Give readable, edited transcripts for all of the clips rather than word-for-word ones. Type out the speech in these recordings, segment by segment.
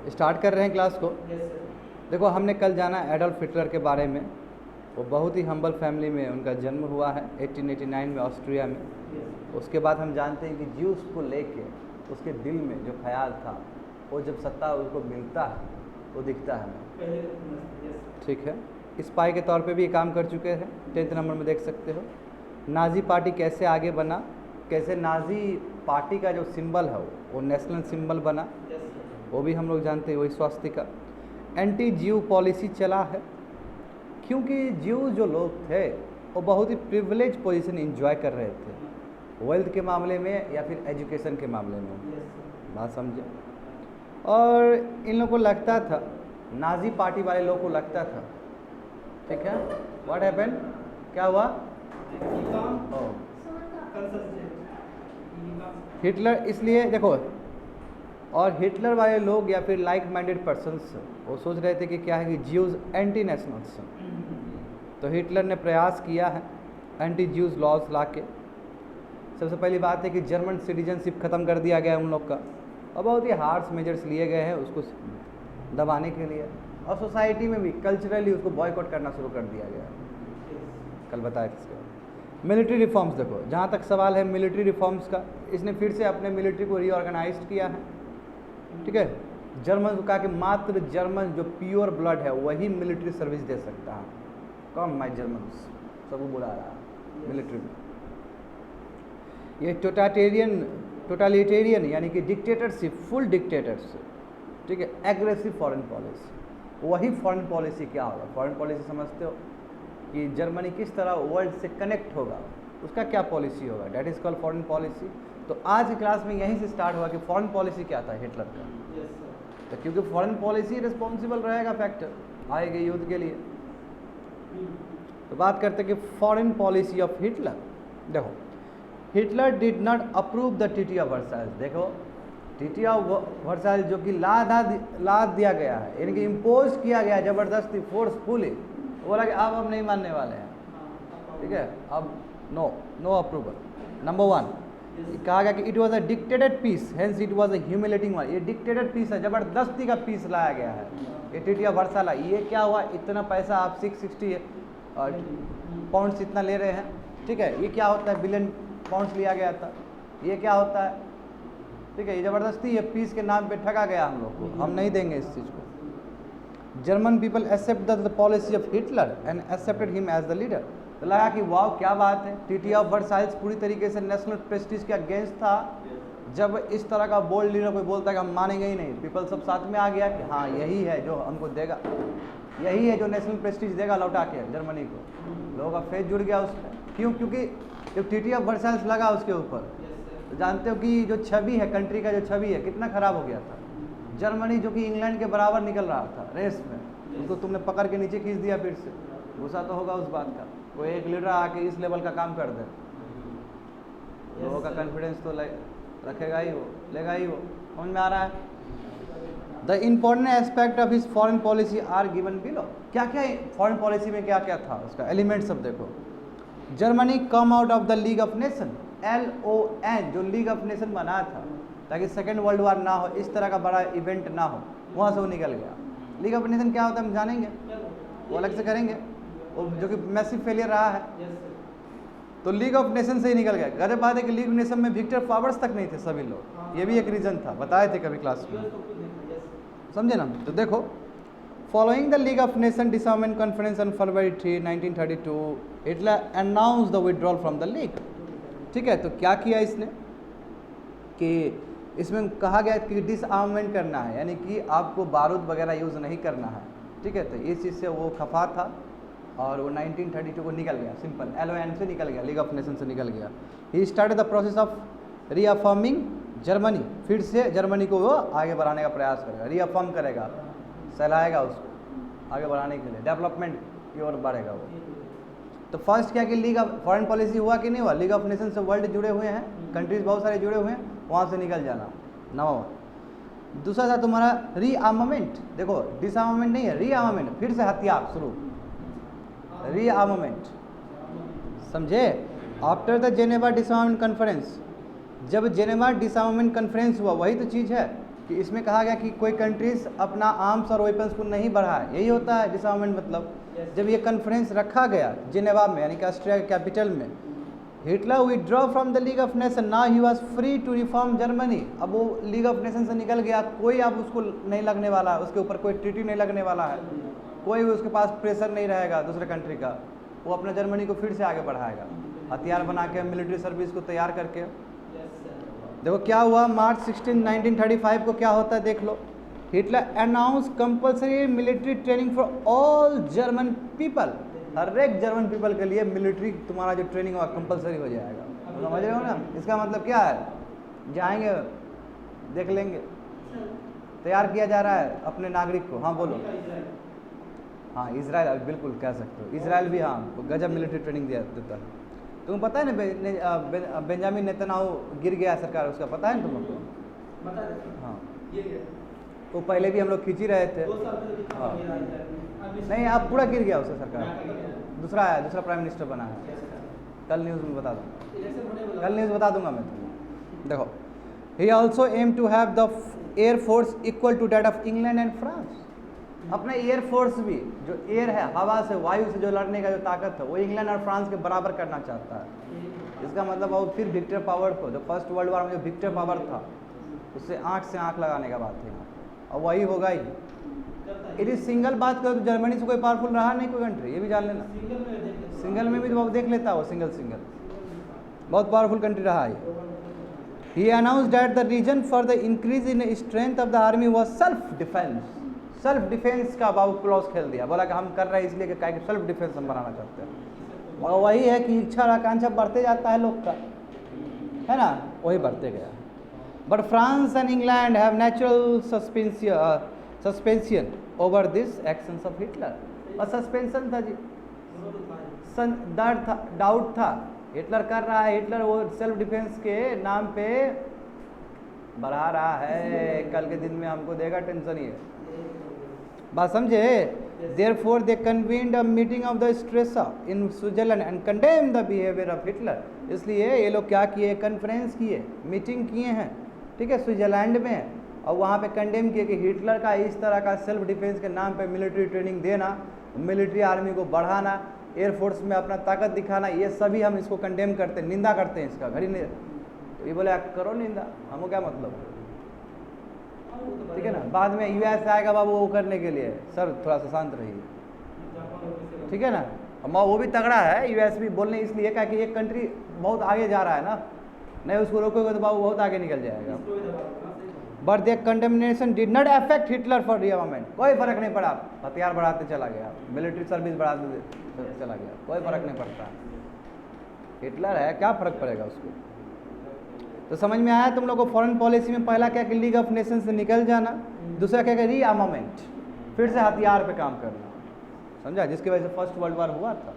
Start कर रहे हैं क्लास को। देखो हमने कल जाना एडोल्फ हिटलर के बारे में। वो बहुत ही हम्बल फैमिली में उनका जन्म हुआ है 1889 में ऑस्ट्रिया में। उसके बाद हम जानते हैं कि ज्यूस को लेके उसके दिल में जो ख्याल था वो जब सत्ता उसको मिलता है वो दिखता है। ठीक है, स्पाई के तौर पे भी काम कर चुके हैं। 10th नंबर में देख सकते हो। नाजी पार्टी कैसे आगे बना, कैसे नाजी पार्टी का जो सिंबल है वो नेशनल सिंबल बना, वो भी हम लोग जानते हैं, वही स्वास्तिका। एंटी ज्यू पॉलिसी चला है क्योंकि ज्यू जो लोग थे वो बहुत ही प्रिविलेज पोजीशन एंजॉय कर रहे थे, वेल्थ के मामले में या फिर एजुकेशन के मामले में। बात समझे। और इन लोगों को लगता था, नाजी पार्टी वाले लोगों को लगता था, ठीक है, व्हाट हैपेंड, क्या हुआ, हिटलर, इसलिए देखो, और हिटलर वाले लोग या फिर लाइक माइंडेड पर्सन्स वो सोच रहे थे कि क्या है कि ज्यूज एंटी नेशनल्स। तो हिटलर ने प्रयास किया है एंटी ज्यूज लॉज ला के। सबसे पहली बात है कि जर्मन सिटीजनशिप ख़त्म कर दिया गया उन लोग का, और बहुत ही हार्श मेजर्स लिए गए हैं उसको दबाने के लिए। और सोसाइटी में भी कल्चरली उसको बॉयकॉट करना शुरू कर दिया गया। कल बताया किसके। मिलिट्री रिफॉर्म्स देखो, जहाँ तक सवाल है मिलिट्री रिफॉर्म्स का, इसने फिर से अपने मिलिट्री को रीऑर्गेनाइज किया है। ठीक है, जर्मन को कहा कि मात्र जर्मन जो प्योर ब्लड है वही मिलिट्री सर्विस दे सकता है। कम माई जर्मन्स सबको बुला रहा है मिलिट्री में। ये टोटलिटेरियन यानी कि डिक्टेटरशिप, फुल डिक्टेटरशिप, ठीक है, एग्रेसिव फॉरेन पॉलिसी, वही फॉरेन पॉलिसी क्या होगा। फॉरेन पॉलिसी समझते हो कि जर्मनी किस तरह वर्ल्ड से कनेक्ट होगा, उसका क्या पॉलिसी होगा, that is called foreign policy. तो आज की क्लास में यहीं से स्टार्ट हुआ कि फॉरेन पॉलिसी क्या था हिटलर का। तो क्योंकि फॉरेन पॉलिसी रिस्पॉन्सिबल रहेगा फैक्टर आएगा युद्ध के लिए। तो बात करते हैं कि फॉरेन पॉलिसी ऑफ हिटलर। देखो, Hitler did not approve the treaty of Versailles. देखो, ट्रीटी ऑफ वर्साइल्स जो कि लाद दिया गया है, यानी कि इम्पोज किया गया ज़बरदस्ती, फोर्सफुली, बोला कि अब हम नहीं मानने वाले हैं। ठीक है, अब नो अप्रूवल। नंबर 1 कहा गया कि it was a dictated piece, hence it was a humiliating one. ये डिक्टेटेड पीस है, ज़बरदस्ती का पीस लाया गया है ये ट्रीटी ऑफ वर्साइल। ये क्या हुआ, इतना पैसा आप 660 पाउंड्स इतना ले रहे हैं, ठीक है, ये क्या होता है, बिलियन पाउंड्स लिया गया था, ये क्या होता है, ठीक है, ये ज़बरदस्ती ये पीस के नाम पे ठगा गया हम लोग को, हम नहीं देंगे इस चीज़ को। German people accept the policy of Hitler and accepted him as the leader. तो लगा कि वाह क्या बात है, ट्रीटी ऑफ वर्साइल्स पूरी तरीके से नेशनल प्रेस्टीज के अगेंस्ट था। जब इस तरह का बोल्ड लीडर कोई बोलता है कि हम मानेंगे ही नहीं, पीपल सब साथ में आ गया कि हाँ यही है जो हमको देगा, यही है जो नेशनल प्रेस्टीज देगा लौटा के जर्मनी को। लोगों का फेथ जुड़ गया उसमें। क्यों? क्योंकि जब ट्रीटी ऑफ वर्साइल्स लगा उसके ऊपर, तो जानते हो कि जो छवि है कंट्री का, जो छवि है कितना खराब हो गया था। जर्मनी जो कि इंग्लैंड के बराबर निकल रहा था रेस में, उसको तुमने पकड़ के नीचे खींच दिया फिर से। गुस्सा तो होगा उस बात का। कोई एक लीडर आके इस लेवल का काम कर दे, लोगों का कॉन्फिडेंस तो रखेगा ही वो, लेगा ही वो। समझ में आ रहा है। The important aspect of his foreign policy are given below. क्या क्या फॉरेन पॉलिसी में क्या क्या था उसका एलिमेंट सब देखो। Germany come out of the League of nation, LON, जो लीग ऑफ नेशन बना था ताकि सेकेंड वर्ल्ड वार ना हो, इस तरह का बड़ा इवेंट ना हो, वहाँ से वो निकल गया। लीग ऑफ नेशन क्या होता है हम जानेंगे, वो अलग से करेंगे, वो जो कि मैसिव फेलियर रहा है। तो लीग ऑफ नेशन से ही निकल गया। गजब बात है कि लीग ऑफ नेशन में विक्टर पावर्स तक नहीं थे सभी लोग, ये भी एक रीज़न था, बताए थे कभी क्लास में, समझे ना। तो देखो, following the League of nation disarmament conference on February 3, 1932, Hitler announce the withdrawal from the league. ठीक है, तो क्या किया इसने कि इसमें कहा गया कि डिसआर्ममेंट करना है, यानी कि आपको बारूद वगैरह यूज़ नहीं करना है। ठीक है, तो इस चीज़ से वो खफा था और वो 1932 को निकल गया, सिंपल LON से निकल गया, लीग ऑफ नेशन से निकल गया। He started the process of reaffirming Germany. फिर से जर्मनी को वो आगे बढ़ाने का प्रयास करेगा, रीअफर्म करेगा, सहलाएगा उसको आगे बढ़ाने के लिए, डेवलपमेंट की ओर बढ़ेगा वो। तो फर्स्ट क्या कि लीग ऑफ फॉरेन पॉलिसी हुआ कि नहीं हुआ, लीग ऑफ नेशन से वर्ल्ड जुड़े हुए हैं, कंट्रीज बहुत सारे जुड़े हुए हैं, वहाँ से निकल जाना, नंबर 1। दूसरा था तुम्हारा रीआर्मामेंट। देखो, डिसआर्मामेंट नहीं है, रीआर्मामेंट, फिर से हथियार शुरू, रीआर्मामेंट, समझे। आफ्टर द जेनेवा डिसआर्मामेंट कॉन्फ्रेंस, जब जेनेवा डिसआर्मामेंट कॉन्फ्रेंस हुआ, वही तो चीज़ है कि इसमें कहा गया कि कोई कंट्रीज अपना आर्म्स और वेपन्स को नहीं बढ़ाए, यही होता है डिसआर्मामेंट मतलब। जब ये कॉन्फ्रेंस रखा गया जिनेवा में, यानी कि ऑस्ट्रिया के कैपिटल में, Hitler withdraw from the League of Nation, now he was free to reform Germany. अब वो लीग ऑफ नेशन से निकल गया, कोई अब उसको नहीं लगने वाला है, उसके ऊपर कोई ट्रीटी नहीं लगने वाला है, कोई भी उसके पास प्रेशर नहीं रहेगा दूसरे कंट्री का, वो अपना जर्मनी को फिर से आगे बढ़ाएगा, हथियार बना के, मिलिट्री सर्विस को तैयार करके। देखो क्या हुआ, मार्च 16, 1935 को क्या होता है देख लो। Hitler announce compulsory military training for all German people, हर एक जर्मन पीपल के लिए मिलिट्री तुम्हारा जो ट्रेनिंग होगा कंपल्सरी हो जाएगा। समझ रहे हो ना, इसका मतलब क्या है, जाएंगे देख लेंगे, तैयार किया जा रहा है अपने नागरिक को। हाँ बोलो। हाँ इजराइल, बिल्कुल कह सकते हो, इजराइल भी हाँ गजब मिलिट्री ट्रेनिंग देता है। तुम्हें पता है ना बेंजामिन नेतन्याहू गिर गया सरकार, उसका पता है ना तुम लोग को? हाँ तो पहले भी हम लोग खींच ही रहे थे। हाँ नहीं, अब पूरा गिर गया उसका सरकार, दूसरा आया, दूसरा प्राइम मिनिस्टर बना है। कल न्यूज़ में बता दूंगा, कल न्यूज़ बता दूंगा मैं तुम्हें। देखो, he also aim to have the air force equal to that of England and France. अपना एयर फोर्स भी, जो एयर है, हवा से, वायु से जो लड़ने का जो ताकत है, वो इंग्लैंड और फ्रांस के बराबर करना चाहता है। इसका मतलब वो फिर विक्टर पावर को, जो फर्स्ट वर्ल्ड वॉर में जो विक्टर पावर था, उससे आँख से आँख लगाने का बात है, और वही होगा ही। यदि सिंगल बात करो तो जर्मनी से कोई पावरफुल रहा नहीं कोई कंट्री, ये भी जान लेना। सिंगल में भी तो देख लेता है वो, सिंगल बहुत पावरफुल कंट्री रहा है। He announced that the reason for the increase in strength of the army was self defence. Self defence का बाबू क्लॉज खेल दिया, बोला कि हम कर रहे हैं इसलिए कि सेल्फ डिफेंस हम बनाना चाहते हैं। और वही है कि इच्छा और आकांक्षा बढ़ते जाता है लोग का, है ना, वही बढ़ते गया। But France and England have natural suspension over this actions of Hitler. और सस्पेंशन था जी, डर था, डाउट था, हिटलर कर रहा है, हिटलर वो सेल्फ डिफेंस के नाम पे बढ़ा रहा है, कल के दिन में हमको देगा टेंशन ही है, बात समझे। Therefore they convened a meeting of the Stresa in Switzerland and condemned the behavior of Hitler। इसलिए ये लोग क्या किए, कॉन्फ्रेंस किए, मीटिंग किए हैं, ठीक है, स्विट्जरलैंड में, और वहाँ पे कंडेम किए कि हिटलर का इस तरह का सेल्फ डिफेंस के नाम पे मिलिट्री ट्रेनिंग देना, मिलिट्री आर्मी को बढ़ाना, एयरफोर्स में अपना ताकत दिखाना, ये सभी हम इसको कंडेम करते हैं, निंदा करते हैं इसका। घड़ी तो ये बोले करो निंदा, हमको क्या मतलब, ठीक है ना। बाद में यूएस आएगा बाबू वो करने के लिए, सर थोड़ा सा शांत रहिए, ठीक है ना। वो भी तगड़ा है, यूएस भी बोलने इसलिए क्या कि एक कंट्री बहुत आगे जा रहा है ना, नहीं उसको रोकोगे तो बाबू बहुत आगे निकल जाएगा। But the condemnation did not affect Hitler for rearmament, कोई फर्क नहीं पड़ा, हथियार बढ़ाते चला गया, मिलिट्री सर्विस बढ़ाते चला गया, कोई फर्क नहीं पड़ता। हिटलर है, क्या फर्क पड़ेगा उसको। तो समझ में आया तुम लोग को फॉरेन पॉलिसी में पहला क्या कि लीग ऑफ नेशंस से निकल जाना, दूसरा क्या कि रीआर्मामेंट, फिर से हथियार पे काम करना, समझा, जिसकी वजह से फर्स्ट वर्ल्ड वॉर हुआ था।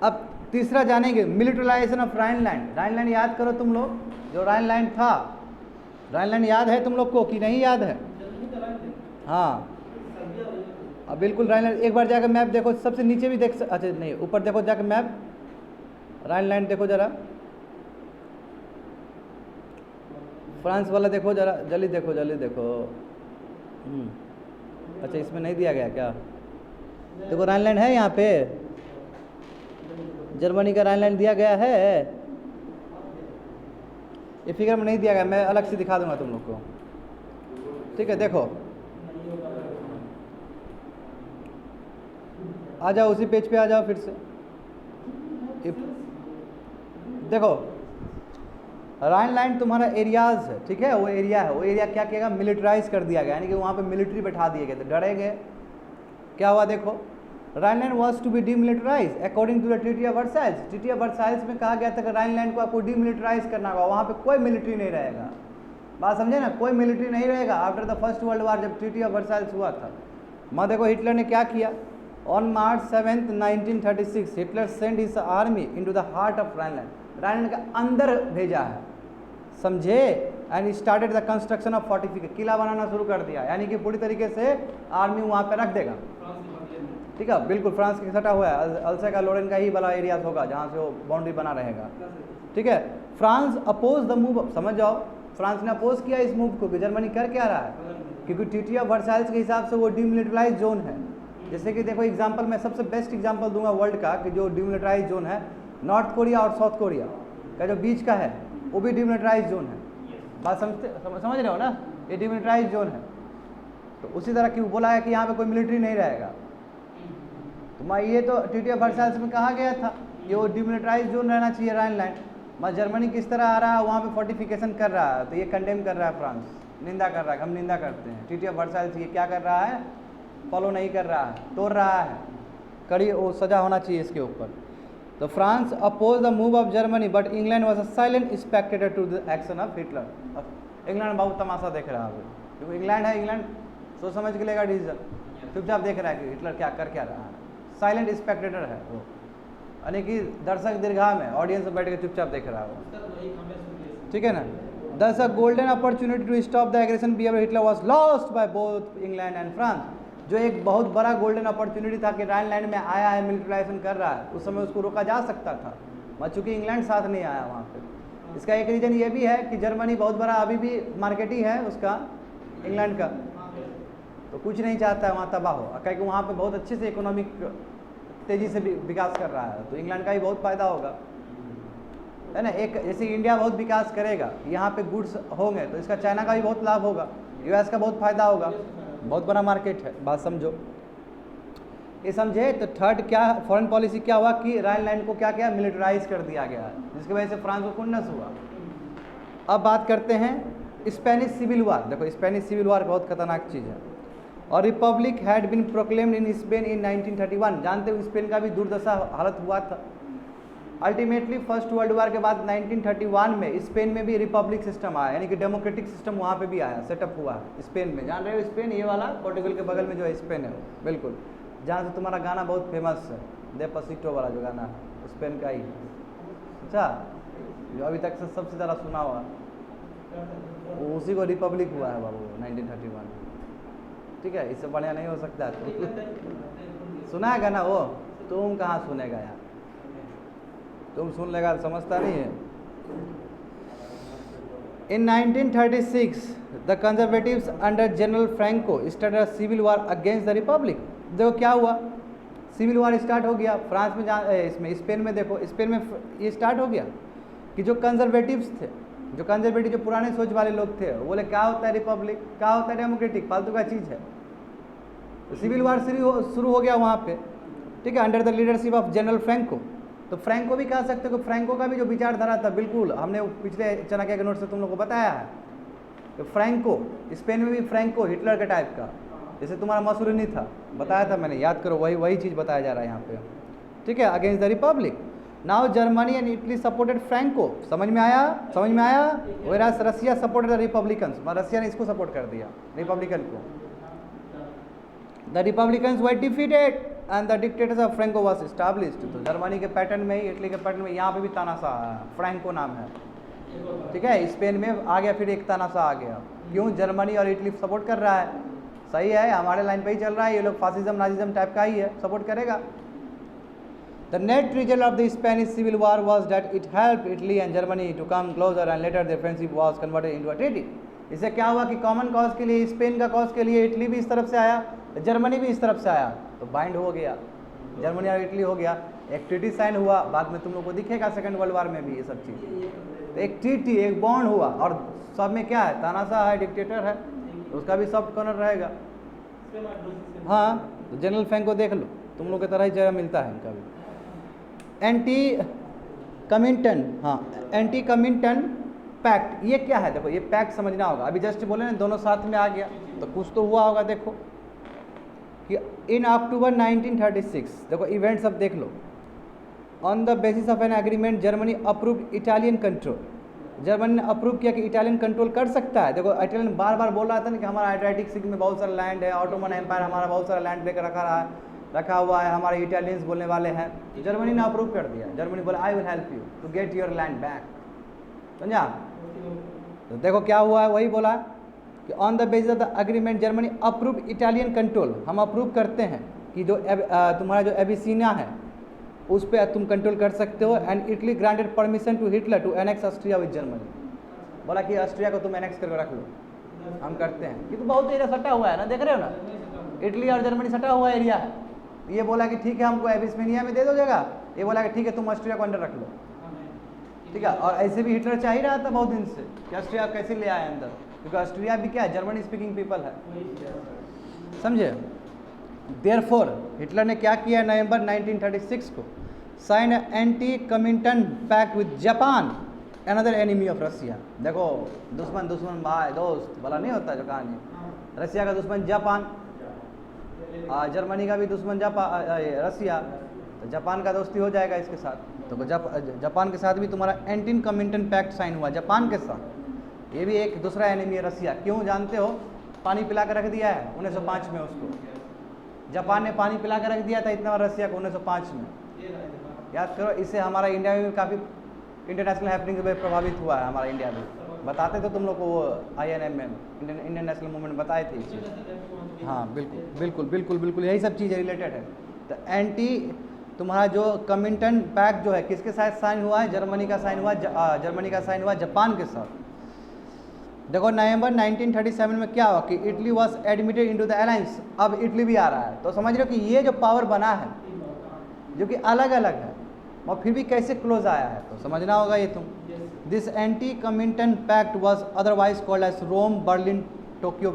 अब तीसरा जानेंगे मिलिटराइजेशन ऑफ राइनलैंड। राइनलैंड याद करो तुम लोग, जो राइनलैंड था, राइनलैंड याद है तुम लोग को कि नहीं याद है? हाँ अब बिल्कुल राइनलैंड, एक बार जाकर मैप देखो, सबसे नीचे भी देख, अच्छा नहीं ऊपर देखो जाकर मैप, राइनलैंड देखो जरा, फ्रांस वाला देखो जरा, जल्दी देखो जल्दी देखो। अच्छा इसमें नहीं दिया गया क्या? देखो राइनलैंड है यहाँ पे, जर्मनी का राइनलैंड दिया गया है, ये फिगर में नहीं दिया गया, मैं अलग से दिखा दूंगा तुम लोग को, ठीक है। देखो आ जाओ उसी पेज पे आ जाओ फिर से, देखो राइनलैंड तुम्हारा एरियाज है, ठीक है, वो एरिया है, वो एरिया क्या किया, मिलिटराइज कर दिया गया, यानी कि वहाँ पे मिलिट्री बैठा दिए गए थे, डरे गए। क्या हुआ देखो, Rhineland was to be demilitarize according to the treaty of Versailles. Treaty of Versailles में कहा गया था कि राइनलैंड को आपको डीमिलिटराइज करना होगा, वहाँ पे कोई मिलिट्री नहीं रहेगा, बात समझे ना, कोई मिलिट्री नहीं रहेगा। After the first world war जब ट्रीटी ऑफ वर्साइल्स हुआ था, मैं देखो हिटलर ने क्या किया, on March 7, 1936 Hitler send his army into the heart of Rhineland, Rhineland के अंदर भेजा है, समझे, and started the construction of fortification, किला बनाना शुरू कर दिया, यानी कि पूरी तरीके से आर्मी वहाँ पे रख देगा, ठीक है, बिल्कुल फ्रांस के सटा हुआ है, अल्से का लोरेन का ही वाला एरिया होगा जहाँ से वो बाउंड्री बना रहेगा, ठीक है। फ्रांस अपोज द मूव, समझ जाओ, फ्रांस ने अपोज किया इस मूव को कि जर्मनी कर क्या रहा है, क्योंकि ट्रीटी ऑफ वर्साइल्स के हिसाब से वो डीमिलिटराइज जोन है। जैसे कि देखो एग्जांपल, मैं सबसे बेस्ट एग्जांपल दूंगा वर्ल्ड का कि जो डीमिलिटराइज जोन है, नॉर्थ कोरिया और साउथ कोरिया का जो बीच का है वो भी डीमिलिटराइज जोन है। बात समझ रहे हो ना, ये डीमिलिटराइज जोन है। तो उसी तरह क्यों बोला है कि यहाँ पे कोई मिलिट्री नहीं रहेगा। तो ये तो ट्रीटी ऑफ वर्साइल्स में कहा गया था कि वो डीमिलिटराइज जोन रहना चाहिए राइनलैंड। मैं जर्मनी किस तरह आ रहा है, वहाँ पे फोर्टिफिकेशन कर रहा है, तो ये कंडेम कर रहा है फ्रांस, निंदा कर रहा है, हम निंदा करते हैं। ट्रीटी ऑफ वर्साइल्स ये क्या कर रहा है, फॉलो नहीं कर रहा है, तोड़ रहा है, कड़ी वो सजा होना चाहिए इसके ऊपर। तो France oppose the move of Germany but England was a silent spectator to the action of Hitler. England बहुत तमाशा देख रहा है अभी, क्योंकि इंग्लैंड है, इंग्लैंड सोच समझ के लेगा डिसीजन, चुपचाप देख रहा है कि हिटलर क्या कर क्या रहा है, साइलेंट स्पेक्टेटर है वो, यानी कि दर्शक दीर्घा में ऑडियंस में बैठ के चुपचाप देख रहा है, ठीक है ना। Thus a golden opportunity to stop the aggression behavior Hitler was lost by both England and France। जो एक बहुत बड़ा गोल्डन अपॉर्चुनिटी था कि राइनलैंड में आया है, मिलिटराइजेशन कर रहा है, उस समय उसको रोका जा सकता था, मगर चूंकि इंग्लैंड साथ नहीं आया वहाँ पे। इसका एक रीज़न ये भी है कि जर्मनी बहुत बड़ा अभी भी मार्केट ही है उसका, इंग्लैंड का, तो कुछ नहीं चाहता है वहाँ तबाह हो, क्योंकि वहाँ पे बहुत अच्छे से इकोनॉमिक तेज़ी से विकास कर रहा है, तो इंग्लैंड का भी बहुत फ़ायदा होगा, है ना। एक जैसे इंडिया बहुत विकास करेगा, यहाँ पे गुड्स होंगे, तो इसका चाइना का भी बहुत लाभ होगा, यूएस का बहुत फ़ायदा होगा, बहुत बड़ा मार्केट है। बात समझो, ये समझे। तो थर्ड क्या फॉरेन पॉलिसी क्या हुआ कि राइनलैंड को क्या किया, मिलिटराइज कर दिया गया है, जिसकी वजह से फ्रांस को खुन्नस हुआ। अब बात करते हैं स्पेनिश सिविल वार। देखो स्पेनिश सिविल वार बहुत खतरनाक चीज़ है। और republic had been proclaimed in Spain in 1931। जानते हो स्पेन का भी दुर्दशा हालत हुआ था। अल्टीमेटली फर्स्ट वर्ल्ड वार के बाद 1931 में स्पेन में भी रिपब्लिक सिस्टम आया, यानी कि डेमोक्रेटिक सिस्टम वहाँ पे भी आया, सेटअप हुआ स्पेन में। जान रहे हो स्पेन, ये वाला पोर्टुगल के बगल में जो है स्पेन है, बिल्कुल, जहाँ से तुम्हारा गाना बहुत फेमस है, डेस्पासितो वाला जो गाना है स्पेन का ही। अच्छा, जो अभी तक से सबसे ज़्यादा सुना हुआ उसी को रिपब्लिक हुआ है बाबू 1931। ठीक है, इससे बढ़िया नहीं हो सकता है। सुना है गाना वो, तुम कहाँ सुनेगा यार, तुम सुन लेगा समझता नहीं है। In 1936 the conservatives under general Franco started a civil war against the republic. देखो क्या हुआ, सिविल वार स्टार्ट हो गया फ्रांस में, इसमें स्पेन में। देखो स्पेन में ये स्टार्ट हो गया कि जो कंजर्वेटिव्स थे, जो कंजर्वेटिव, जो पुराने सोच वाले लोग थे, वो बोले क्या होता है रिपब्लिक, क्या होता है डेमोक्रेटिक, फालतू का चीज़ है। तो सिविल वार शुरू हो गया वहाँ पे, ठीक है, under the leadership of general Franco. तो फ्रैंको भी कह सकते हो कि फ्रैंको का भी जो विचारधारा था, बिल्कुल हमने पिछले चाणक्य के नोट से तुम लोग को बताया है कि फ्रैंको, स्पेन में भी फ्रैंको हिटलर के टाइप का, जैसे तुम्हारा मसूरिनी था, बताया था मैंने, याद करो, वही चीज़ बताया जा रहा है यहाँ पे, ठीक है, against the republic. Now Germany and Italy supported Franco. समझ में आया, समझ में आया। Whereas Russia supported the republicans, Russia ने इसको सपोर्ट कर दिया, रिपब्लिकन को। The republicans were defeated and the dictators of Franco was established. तो जर्मनी के पैटर्न में ही, इटली के पैटर्न में, यहाँ पे भी तानाशाह आया, फ्रैंको नाम है, ठीक है। स्पेन में आ गया, फिर एक तानाशाह आ गया। क्यों? जर्मनी और इटली सपोर्ट कर रहा है, सही है, हमारे लाइन पे ही चल रहा है, ये लोग फासिज्म नाजिज्म टाइप का ही है, सपोर्ट करेगा। The net result of the Spanish Civil War was that it helped Italy and Germany to come closer and later their friendship was converted into a treaty। इससे क्या हुआ कि common cause के लिए, Spain का cause के लिए Italy भी इस तरफ से आया, जर्मनी भी इस तरफ से आया, तो बाइंड हो गया, जर्मनी और इटली हो गया, एक ट्रीटी साइन हुआ। बाद में तुम लोग को दिखेगा सेकंड वर्ल्ड वार में भी ये सब चीज़, तो एक ट्रीटी, एक बॉन्ड हुआ। और सब में क्या है, तानाशाह है, डिक्टेटर है, उसका भी सॉफ्ट कॉर्नर रहेगा। हाँ, तो जनरल फ्रैंको देख लो, तुम लोग की तरह ही जगह मिलता है इनका भी। एंटी कमिंटन, हाँ, एंटी कमिंटन पैक्ट, ये क्या है? देखो ये पैक्ट समझना होगा। अभी जस्ट बोले ना, दोनों साथ में आ गया, तो कुछ तो हुआ होगा। देखो कि इन अक्टूबर 1936, देखो इवेंट्स अब देख लो। On the basis of an agreement Germany approved Italian control. Germany ने अप्रूव किया कि इटालियन कंट्रोल कर सकता है। देखो इटालियन बार बार बोल रहा था ना कि हमारा एड्रियाटिक सी में बहुत सारा लैंड है, ऑटोमन एम्पायर हमारा बहुत सारा लैंड लेकर रखा हुआ है, हमारे इटालियंस बोलने वाले हैं। जर्मनी ने अप्रूव कर दिया। जर्मनी बोला I will help you to get your land back, समझा? तो देखो क्या हुआ है, वही बोला कि on the basis of the agreement Germany approve Italian control. हम अप्रूव करते हैं कि जो तुम्हारा जो एबिसिनिया है उस पर तुम कंट्रोल कर सकते हो। And Italy granted permission to Hitler to annex Austria with Germany. बोला कि ऑस्ट्रिया को तुम एनेक्स करके रख लो, हम करते हैं। ये तो बहुत एरिया सटा हुआ है ना, देख रहे हो ना, इटली और जर्मनी सटा हुआ एरिया है। ये बोला कि ठीक है हमको एबिस्मेनिया में दे दो जगह, ये बोला कि ठीक है तुम ऑस्ट्रिया को अंडर रख लो, ठीक है। और ऐसे भी हिटलर चाह ही रहा था बहुत दिन से कि ऑस्ट्रिया कैसे ले आए अंदर, क्योंकि ऑस्ट्रिया भी क्या है, जर्मनी स्पीकिंग पीपल है, समझे। देयरफॉर हिटलर ने क्या किया, नवंबर 1936 को sign anti Comintern pact with Japan, another enemy of Russia. देखो दुश्मन दुश्मन भाई दोस्त वाला नहीं होता जो कहानी, रसिया का दुश्मन जापान, जर्मनी का भी दुश्मन रसिया, तो जापान का दोस्ती हो जाएगा इसके साथ। तो जापान के साथ भी तुम्हारा एंटी कमिंटन पैक्ट साइन हुआ जापान के साथ। ये भी एक दूसरा एनिमी है रसिया, क्यों जानते हो, पानी पिला कर रख दिया है 1905 में उसको, जापान ने पानी पिला कर रख दिया था इतना रसिया को 1905 में, याद करो। इससे हमारा इंडिया में भी काफ़ी इंटरनेशनल हैपनिंग से प्रभावित हुआ है हमारा इंडिया भी, बताते तो तुम लोग को वो INM में इंडियन नेशनल मूवमेंट बताए थे चीज़। हाँ बिल्कुल बिल्कुल बिल्कुल बिल्कुल यही सब चीज़ें रिलेटेड है। तो एंटी तुम्हारा जो कमिंटन पैक्ट जो है किसके साथ साइन हुआ है, जर्मनी का साइन हुआ, जर्मनी का साइन हुआ जापान के साथ। देखो नवंबर 1937 में क्या हुआ कि Italy was admitted into the alliance, अब इटली भी आ रहा है। तो समझ रहे हो कि ये जो पावर बना है जो कि अलग अलग है और फिर भी कैसे क्लोज आया है, तो समझना होगा ये तुम। This anti Comintern pact was otherwise called as Rome Berlin Tokyo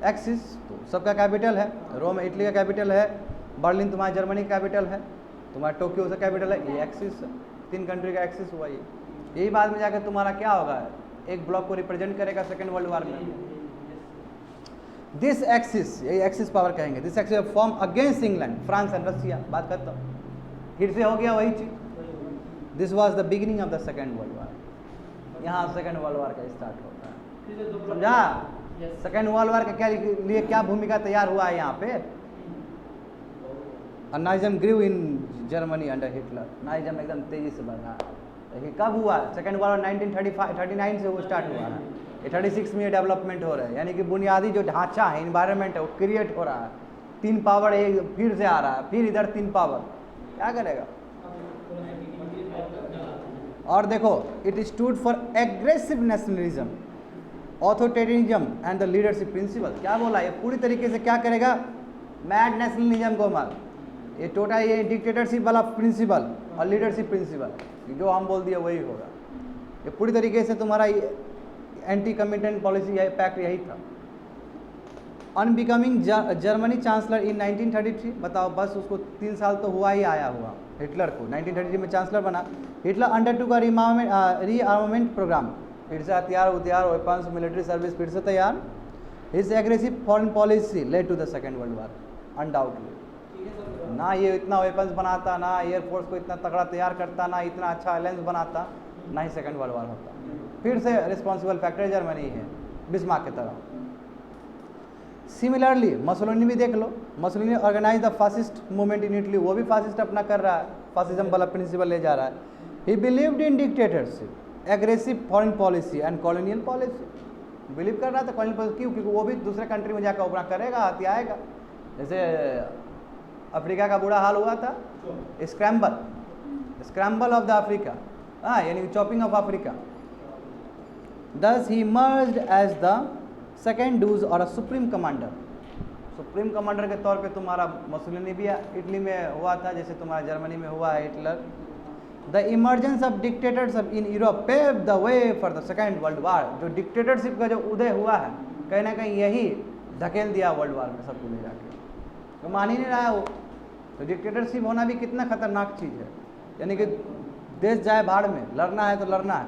axis, तो सबका कैपिटल है, रोम इटली का कैपिटल है, बर्लिन तुम्हारा जर्मनी का कैपिटल है, तुम्हारा टोक्यो का कैपिटल है, ये एक्सिस, 3 कंट्री का एक्सिस हुआ ये। यही बाद में जाकर तुम्हारा क्या होगा, एक ब्लॉक को रिप्रेजेंट करेगा सेकेंड वर्ल्ड वॉर में। दिस एक्सिस, यही एक्सिस पावर कहेंगे, this axis form against England, France and Russia. बात करता हूँ फिर से हो गया वही चीज। This was the beginning of the second world war, यहाँ सेकेंड वर्ल्ड वॉर का स्टार्ट होता है, समझा। सेकेंड वर्ल्ड वॉर के लिए क्या भूमिका तैयार हुआ है यहाँ पे, Nazism grew in Germany under Hitler, Nazism एकदम तेजी से बढ़ा। देखिए कब हुआ, सेकेंड वर्ल्ड 1939 से वो स्टार्ट हुआ है, ये 36 में ये डेवलपमेंट हो रहा है, यानी कि बुनियादी जो ढांचा है, इन्वायरमेंट है, वो क्रिएट हो रहा है। 3 पावर एक फिर से आ रहा है, फिर इधर 3 पावर, क्या करेगा। और देखो it stood for aggressive nationalism, authoritarianism and the leadership principle. क्या बोला, ये पूरी तरीके से क्या करेगा, मैड नेशनलिज्म को मार, ये टोटल ये डिक्टेटरशिप वाला प्रिंसिपल और लीडरशिप प्रिंसिपल, जो हम बोल दिया वही होगा। ये पूरी तरीके से तुम्हारा एंटी कमिटन पॉलिसी पैक्ट यही था। अनबिकमिंग जर्मनी चांसलर इन 1933, बताओ बस उसको 3 साल तो हुआ ही आया हुआ हिटलर को, 1933 में चांसलर बना। हिटलर अंडरटूक अ रीआर्मामेंट प्रोग्राम, फिर से हथियार उतियार वेपन्स मिलिट्री सर्विस फिर से तैयार। His aggressive foreign policy led to the second world war undoubtedly. ना ये इतना वेपन्स बनाता, ना एयरफोर्स को इतना तगड़ा तैयार करता, ना इतना अच्छा अलायंस बनाता, ना ही सेकेंड वर्ल्ड वॉर होता। फिर से रिस्पॉन्सिबल फैक्टर जर्मनी है बिस्मार्क की तरह। सिमिलरली मसोलिनी भी देख लो, Mussolini organize the fascist movement in Italy, वो भी फासिस्ट अपना कर रहा है, फासिज्म वाला प्रिंसिपल ले जा रहा है। ही believed in dictatorship, aggressive foreign policy and colonial policy. Believe कर रहा था कॉलोनियल पॉलिसी, क्यों, क्योंकि वो भी दूसरे कंट्री में जाकर अपना करेगा, हथियाएगा। जैसे अफ्रीका का बुरा हाल हुआ था, स्क्रैम्बल ऑफ द अफ्रीका, हाँ, यानी chopping of Africa. Thus he emerged as the second Duce और a supreme commander, supreme commander के तौर पे तुम्हारा मसोलिनी भी इटली में हुआ था, जैसे तुम्हारा जर्मनी में हुआ है Hitler. The emergence of dictatorship in Europe pave the way for the second world war, जो डिक्टेटरशिप का जो उदय हुआ है कहीं ना कहीं यही धकेल दिया वर्ल्ड वॉर में सबको ले जाके, तो मान ही नहीं रहा है वो। तो डिक्टेटरशिप होना भी कितना खतरनाक चीज़ है, यानी कि देश जाए भाड़ में, लड़ना है तो लड़ना है।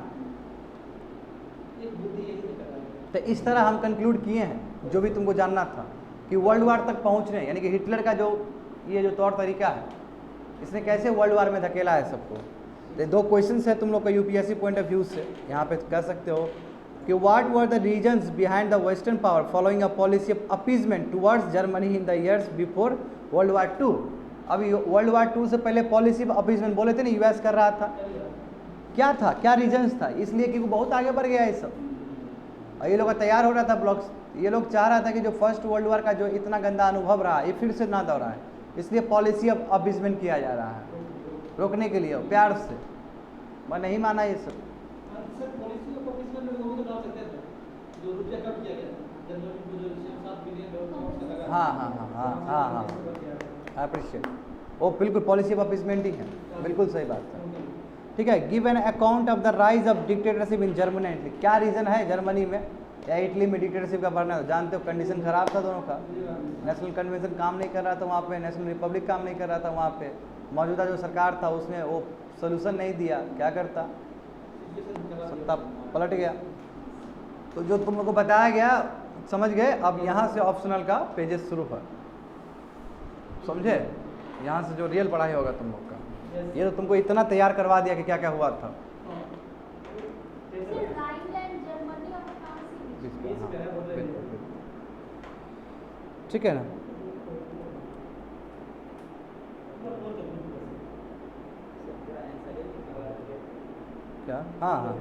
तो इस तरह हम कंक्लूड किए हैं जो भी तुमको जानना था कि वर्ल्ड वार तक पहुंचने, यानी कि हिटलर का जो ये जो तौर तरीका है, इसने कैसे वर्ल्ड वार में धकेला है सबको। तो 2 क्वेश्चंस है तुम लोग का यूपीएससी पॉइंट ऑफ व्यू से, यहाँ पे कह सकते हो कि what were the reasons behind the western power following a policy of appeasement towards Germany in the years before world war 2। अभी वर्ल्ड वार 2 से पहले पॉलिसी ऑफ अपीजमेंट बोले थे ना, यूएस कर रहा था, क्या था, क्या रीजन्स था, इसलिए कि वो बहुत आगे बढ़ गया ये सब। और ये लोग का तैयार हो रहा था ब्लॉक्स, ये लोग चाह रहा था कि जो फर्स्ट वर्ल्ड वॉर का जो इतना गंदा अनुभव रहा ये फिर से ना दोहराए, इसलिए पॉलिसी ऑफ अपीजमेंट किया जा रहा है, रोकने के लिए प्यार से। मैं नहीं माना ये सब। हाँ हाँ हाँ हाँ हाँ हाँ अप्रिशिएट, वो बिल्कुल पॉलिसी ऑफ अपीसमेंट ही है, बिल्कुल सही बात है। ठीक है, give an account of the rise of dictatorship in Germany and Italy. क्या रीज़न है जर्मनी में या इटली में डिक्टेटरशिप का बढ़ना? जानते हो कंडीशन खराब था दोनों का, नेशनल कन्वेंशन काम नहीं कर रहा था वहाँ पे, नेशनल रिपब्लिक काम नहीं कर रहा था वहाँ पे, मौजूदा जो सरकार था उसने वो सोल्यूशन नहीं दिया, क्या करता, सत्ता पलट गया। तो जो तुम लोग को बताया गया समझ गए। अब यहाँ से ऑप्शनल का पेजेस शुरू है, समझे? यहाँ से जो रियल पढ़ाई होगा तुम लोग का, ये तो तुमको इतना तैयार करवा दिया कि क्या क्या हुआ था। ठीक है ना? क्या? हाँ हाँ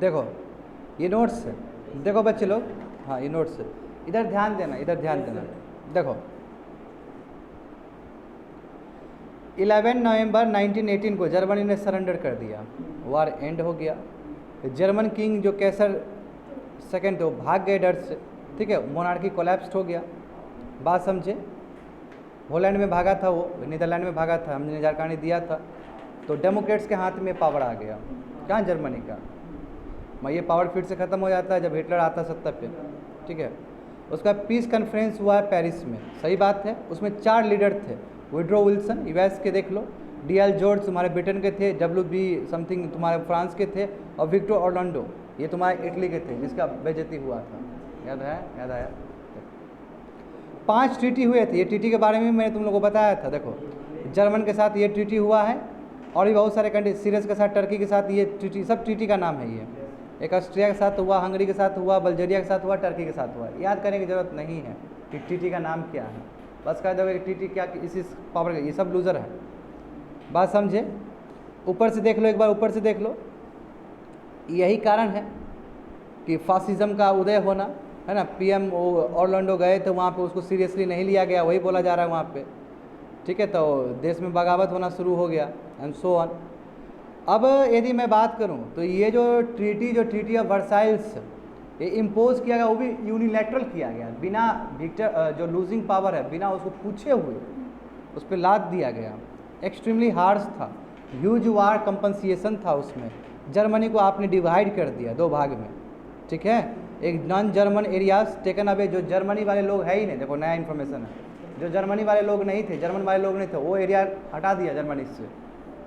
देखो ये नोट्स है, देखो बच्चे लोग, हाँ ये नोट्स है, इधर ध्यान देना, इधर ध्यान देना। देखो 11 नवंबर 1918 को जर्मनी ने सरेंडर कर दिया, वार एंड हो गया। जर्मन किंग जो कैसर सेकंड थे वो भाग गए डर से, ठीक है, मोनार्की कोलैप्स हो गया। बात समझे? हॉलैंड में भागा था वो, नीदरलैंड में भागा था, हमने जानकारी दिया था। तो डेमोक्रेट्स के हाथ में पावर आ गया, क्या जर्मनी का, मैं ये पावर फिर से ख़त्म हो जाता है जब हिटलर आता सत्ता पे, ठीक है। उसका पीस कॉन्फ्रेंस हुआ है पेरिस में, सही बात है। उसमें 4 लीडर थे, वुड्रो विल्सन यूएस के देख लो, डीएल जॉर्ज तुम्हारे ब्रिटेन के थे, WB समथिंग तुम्हारे फ्रांस के थे, और विक्टर ऑर्लैंडो ये तुम्हारे इटली के थे, जिसका बेइज्जती हुआ था, याद है? याद आया? 5 ट्रीटी हुए थे, ये ट्रीटी के बारे में मैंने तुम लोगों को बताया था। देखो जर्मन के साथ ये ट्रीटी हुआ है, और भी बहुत सारे कंट्री, सीरियस के साथ, टर्की के साथ ये ट्रीटी, सब ट्रीटी का नाम है ये। एक ऑस्ट्रिया के साथ हुआ, हंगरी के साथ हुआ, बल्गेरिया के साथ हुआ, टर्की के साथ हुआ। याद करने की ज़रूरत नहीं है कि ट्रीटी का नाम क्या है, बस कह दोगे कि ट्रीटी क्या, इसी पावर, ये सब लूज़र है। बात समझे? ऊपर से देख लो, एक बार ऊपर से देख लो, यही कारण है कि फासिज्म का उदय होना, है ना। PM ऑर्लैंडो गए थे वहाँ पे, उसको सीरियसली नहीं लिया गया, वही बोला जा रहा है वहाँ पे, ठीक है। तो देश में बगावत होना शुरू हो गया एंड सो ऑन। अब यदि मैं बात करूं तो ये जो ट्रीटी ऑफ वर्साइल्स ये इम्पोज किया गया, वो भी यूनिलैटरल किया गया, बिना विक्टर जो लूजिंग पावर है, बिना उसको पूछे हुए उस पर लाद दिया गया। एक्सट्रीमली हार्श था, ह्यूज वार कंपनसिएशन था उसमें। जर्मनी को आपने डिवाइड कर दिया 2 भाग में, ठीक है। एक non German areas taken away, जो जर्मनी वाले लोग है ही नहीं, देखो नया इन्फॉर्मेशन है, जो जर्मनी वाले लोग नहीं थे, जर्मन वाले लोग नहीं थे, वो एरिया हटा दिया जर्मनी से।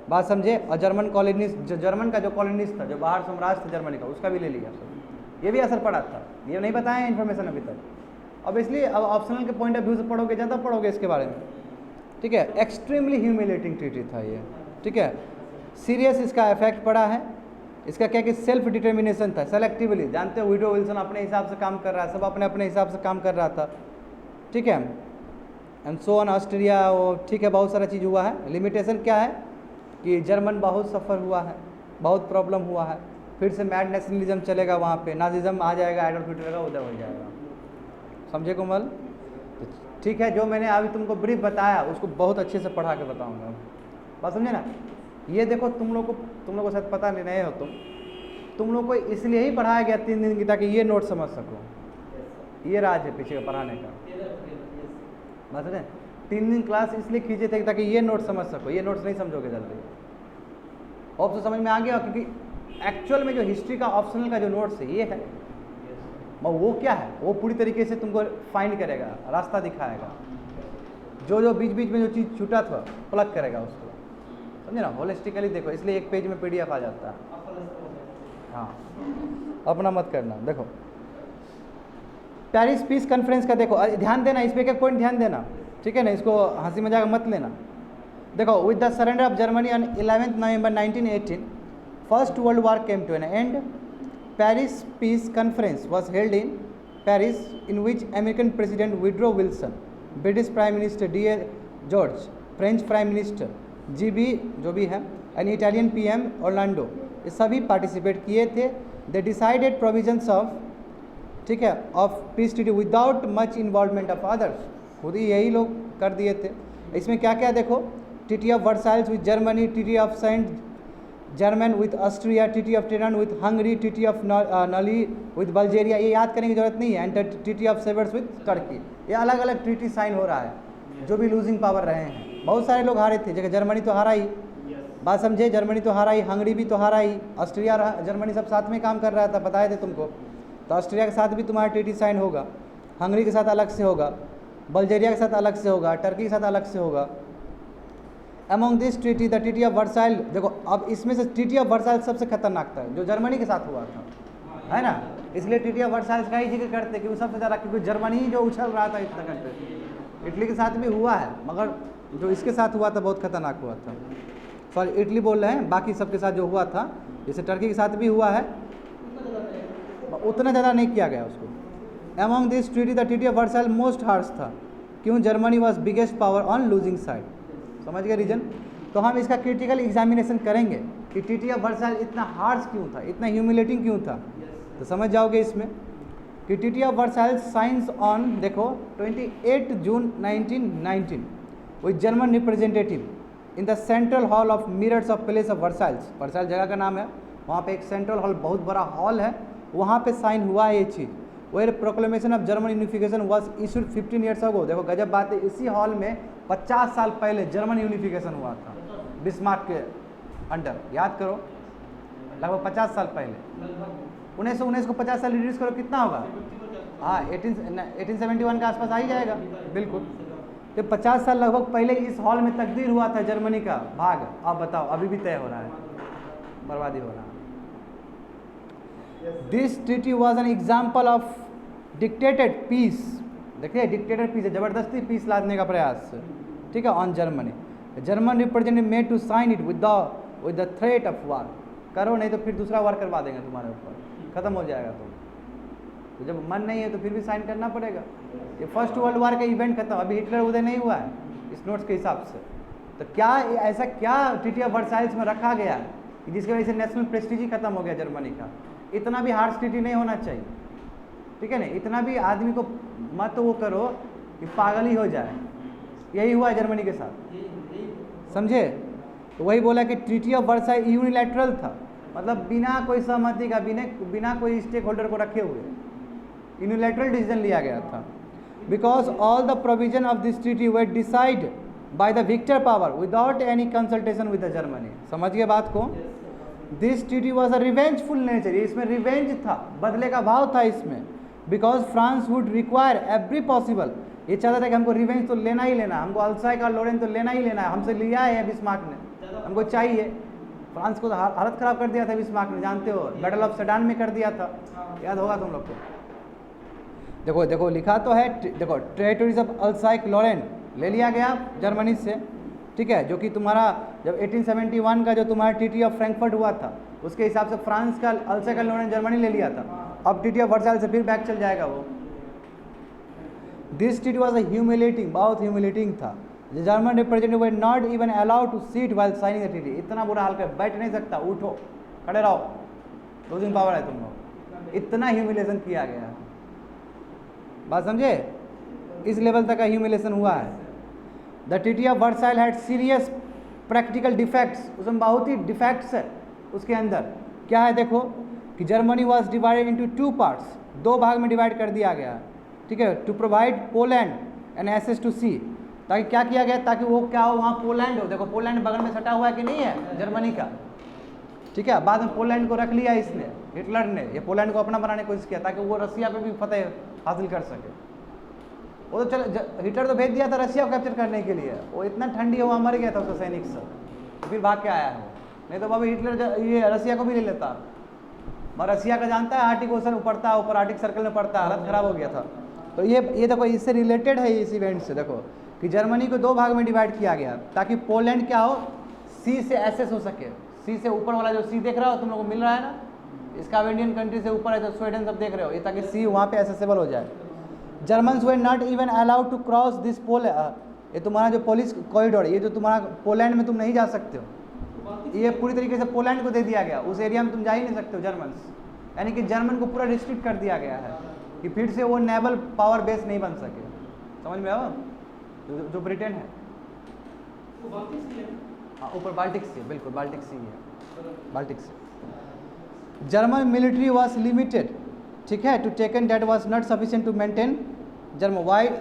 बात समझे? और जर्मन कॉलोनीज, जो जर्मन का जो कॉलोनीज था, जो बाहर साम्राज्य था जर्मनी का, उसका भी ले लिया सब। ये भी असर पड़ा था, ये नहीं बताया इन्फॉर्मेशन अभी तक। अब इसलिए अब ऑप्शनल के पॉइंट ऑफ व्यू से पढ़ोगे, ज़्यादा पढ़ोगे इसके बारे में, ठीक है। एक्सट्रीमली ह्यूमिलेटिंग ट्रीटी था ये, ठीक है। सीरियस इसका इफेक्ट पड़ा है। इसका क्या कि सेल्फ डिटर्मिनेशन था, सेलेक्टिवली, जानते हो वुड्रो विल्सन अपने हिसाब से काम कर रहा है, सब अपने अपने हिसाब से काम कर रहा था, ठीक है। एंड सो ऑन, ऑस्ट्रिया वो, ठीक है, बहुत सारा चीज़ हुआ है। लिमिटेशन क्या है कि जर्मन बहुत सफ़र हुआ है, बहुत प्रॉब्लम हुआ है, फिर से मैड नेशनलिज्म चलेगा वहाँ पे, नाजिज्म आ जाएगा, एडोल्फ हिटलर का उदय हो जाएगा, समझे कोमल? तो ठीक है, जो मैंने अभी तुमको ब्रीफ बताया उसको बहुत अच्छे से पढ़ा के बताऊँगा, बात समझे ना। ये देखो तुम लोग को शायद पता नहीं हो, तुम लोग को इसलिए ही पढ़ाया गया 3 दिन की, ताकि ये नोट समझ सको। ये राज है पीछे का पढ़ाने का, बात समझे। 3 दिन क्लास इसलिए खींचे थे ताकि ये नोट समझ सको, ये नोट्स नहीं समझोगे जल्दी। होप तो समझ में आ गया, क्योंकि एक्चुअल में जो हिस्ट्री का ऑप्शनल का जो नोट्स है ये है, वो क्या है, वो पूरी तरीके से तुमको फाइंड करेगा, रास्ता दिखाएगा, जो बीच बीच में जो चीज़ छूटा था प्लग करेगा उसको, समझे ना। होलिस्टिकली देखो, इसलिए एक पेज में PDF आ जाता है। हाँ, अपना मत करना। देखो पेरिस पीस कॉन्फ्रेंस का देखो, ध्यान देना, इस पे एक पॉइंट ध्यान देना, ठीक है ना, इसको हंसी मजाक मत लेना। देखो, with the surrender of Germany on 11 November 1918 first world war came to an end. Paris peace conference was held in Paris, in which American President Woodrow Wilson, British Prime Minister D.L. George, French Prime Minister GB जो भी है, and Italian PM Orlando, ये सभी participate किए थे। They decided provisions of, ठीक है, of peace treaty without much involvement of others, खुद ही यही लोग कर दिए थे। इसमें क्या क्या देखो, treaty of Versailles with Germany, treaty of Saint Germain with Austria, treaty of Trianon with Hungary, treaty of Neuilly with Bulgaria, ये याद करने की जरूरत नहीं है, and treaty of Sevres with Turkey. ये अलग अलग ट्रीटी साइन हो रहा है, जो भी लूजिंग पावर रहे हैं। बहुत सारे लोग हारे थे, जगह जर्मनी तो हारा ही, बात समझे, जर्मनी तो हारा ही, हंगरी भी तो हारा ही, ऑस्ट्रिया जर्मनी सब साथ में काम कर रहा था, बताए थे तुमको। तो ऑस्ट्रिया के साथ भी तुम्हारा ट्रीटी साइन होगा, हंगरी के साथ अलग से होगा, बल्गेरिया के साथ अलग से होगा, टर्की के साथ अलग से होगा। Among this treaty the treaty of Versailles, देखो अब इसमें से ट्रीटी ऑफ वर्साइल सबसे खतरनाक था, जो जर्मनी के साथ हुआ था, है ना, इसलिए ट्रीटी ऑफ वर्साइल का ही जिक्र करते कि वो सबसे ज़्यादा, क्योंकि जर्मनी जो उछल रहा था इतना करते। इटली के साथ भी हुआ है, मगर जो इसके साथ हुआ था बहुत खतरनाक हुआ था। सॉरी, इटली बोल रहे हैं, बाकी सबके साथ जो हुआ था, जैसे टर्की के साथ भी हुआ है, उतना ज़्यादा नहीं किया गया उसको। Among this treaty the treaty of Versailles most harsh था, क्यों, Germany was biggest power on losing side. समझ गए रीजन। तो हम इसका क्रिटिकल एग्जामिनेशन करेंगे कि ट्रीटी ऑफ वर्साइल इतना हार्श क्यों था, इतना ह्यूमिलेटिंग क्यों था। तो समझ जाओगे इसमें कि treaty of Versailles science on, देखो 28 जून 1919 with German representative in the central hall of mirrors of palace of Versailles. Versailles जगह का नाम है, वहाँ पे एक सेंट्रल हॉल, बहुत बड़ा हॉल है, वहाँ पे साइन हुआ है ये चीज़। Where proclamation of German unification was issued 15 years ago. देखो गजब बात है, इसी हॉल में 50 साल पहले जर्मन यूनिफिकेशन हुआ था बिस्मार्क के अंडर, याद करो, लगभग 50 साल पहले। 1919 को 50 साल रिड्यूस करो, कितना होगा, हाँ 1871 के आसपास आ ही जाएगा, बिल्कुल। तो 50 साल लगभग पहले इस हॉल में तकदीर हुआ था जर्मनी का भाग। अब बताओ, अभी भी तय हो रहा है, बर्बादी हो रहा है। This treaty was an example of dictated peace. देखिए डिक्टेटेड पीस है, जबरदस्ती पीस लादने का प्रयास, ठीक है, on Germany. German representative made to sign it with the threat of war. करो नहीं तो फिर दूसरा वार करवा देंगे तुम्हारे ऊपर, खत्म हो जाएगा तुम। तो जब मन नहीं है तो फिर भी साइन करना पड़ेगा। ये फर्स्ट वर्ल्ड वार का इवेंट खत्म, अभी हिटलर उदय नहीं हुआ है इस नोट्स के हिसाब से। तो क्या ऐसा क्या ट्रीटी ऑफ वर्साइल्स में रखा गया कि जिसकी वजह से नेशनल प्रेस्टीज ही खत्म हो गया जर्मनी का। इतना भी हार्श ट्रीटी नहीं होना चाहिए, ठीक है ना, इतना भी आदमी को मत वो करो कि पागल ही हो जाए। यही हुआ जर्मनी के साथ, समझे। तो वही बोला कि ट्रीटी ऑफ वर्साइल यूनिलैटरल था, मतलब बिना कोई सहमति का, बिना कोई स्टेक होल्डर को रखे हुए यूनिलैटरल डिसीजन लिया गया था। Because all the provision of this treaty were decide by the victor power without any consultation with the Germany. समझ गए बात को। This treaty was a revengeful nature, इसमें रिवेंज था, बदले का भाव था इसमें। Because France would require every possible, ये चाहता था कि हमको रिवेंज तो लेना ही लेना, हमको अल्साई का लोरेन तो लेना ही लेना है, हमसे लिया है बिस्मार्क ने, हमको चाहिए। फ्रांस को तो हालत ख़राब कर दिया था बिस्मार्क ने, जानते हो, बैटल ऑफ सेडान में कर दिया था, याद होगा तुम लोग को। देखो देखो लिखा तो है, देखो टेरिटरीज ऑफ अल्साइक लोरेन ले लिया गया जर्मनी से, ठीक है, जो कि तुम्हारा जब 1871 का जो तुम्हारा ट्रीटी ऑफ फ्रैंकफर्ट हुआ था उसके हिसाब से फ्रांस का अल्साइक लोरेन जर्मनी ले लिया था। अब ट्रीटी ऑफ वर्साइल से फिर बैक चल जाएगा वो। This treaty was a humiliating, बहुत ह्यूमिलेटिंग था। The German representative were not even allowed to seat while signing the treaty. इतना बुरा हाल कर, बैठ नहीं सकता, उठो, खड़े रहो, लूजिंग पावर है तुम लोग। इतना ह्यूमिलेशन किया गया है, बात समझे, इस लेवल तक का ह्यूमिलेशन हुआ है। The treaty of Versailles had serious practical defects, उसमें बहुत ही डिफेक्ट्स है उसके अंदर। क्या है देखो कि Germany was divided into 2 parts, 2 भाग में डिवाइड कर दिया गया, ठीक है, to provide Poland and access to sea. ताकि क्या किया गया, ताकि वो क्या हो, वहाँ पोलैंड हो। देखो पोलैंड बगल में सटा हुआ है कि नहीं है जर्मनी का, ठीक है। बाद में पोलैंड को रख लिया इसने, हिटलर ने ये पोलैंड को अपना बनाने की कोशिश किया ताकि वो रसिया पे भी फतेह हासिल कर सके। वो तो चल, हिटलर तो भेज दिया था रसिया को कैप्चर करने के लिए, वो इतना ठंडी है, वहाँ मर गया था उसका सैनिक सब, तो फिर भाग के आया है वो। नहीं तो बाबा हिटलर ये रसिया को भी ले लेता। मगर रसिया का जानता है आर्टिक ओशन पड़ता है, ऊपर आर्टिक सर्कल में पड़ता है, हालत ख़राब हो गया था। तो ये देखो इससे रिलेटेड है इस इवेंट से। देखो कि जर्मनी को 2 भाग में डिवाइड किया गया ताकि पोलैंड क्या हो, सी से एक्सेस हो सके। सी से ऊपर वाला जो सी देख रहा हो तुम लोग को मिल रहा है ना, इसका इंडियन कंट्री से ऊपर है तो स्वीडन सब देख रहे हो, ये ताकि सी वहाँ पे एक्सेसिबल हो जाए। Germans were not even allowed to cross this pole, ये तुम्हारा जो पुलिस कॉरिडोर, ये जो तुम्हारा पोलैंड में तुम नहीं जा सकते हो, ये पूरी तरीके से पोलैंड को दे दिया गया। उस एरिया में तुम जा ही नहीं सकते हो जर्मन्स, यानी कि जर्मन को पूरा रिस्ट्रिक्ट कर दिया गया है कि फिर से वो नेवल पावर बेस नहीं बन सके। समझ में आओ, जो ब्रिटेन है, हाँ ऊपर बाल्टिक सी, बिल्कुल बाल्टिक सी है। बाल्टिक से। जर्मन मिलिट्री वॉज लिमिटेड, ठीक है, to taken that was not sufficient to maintain German wide,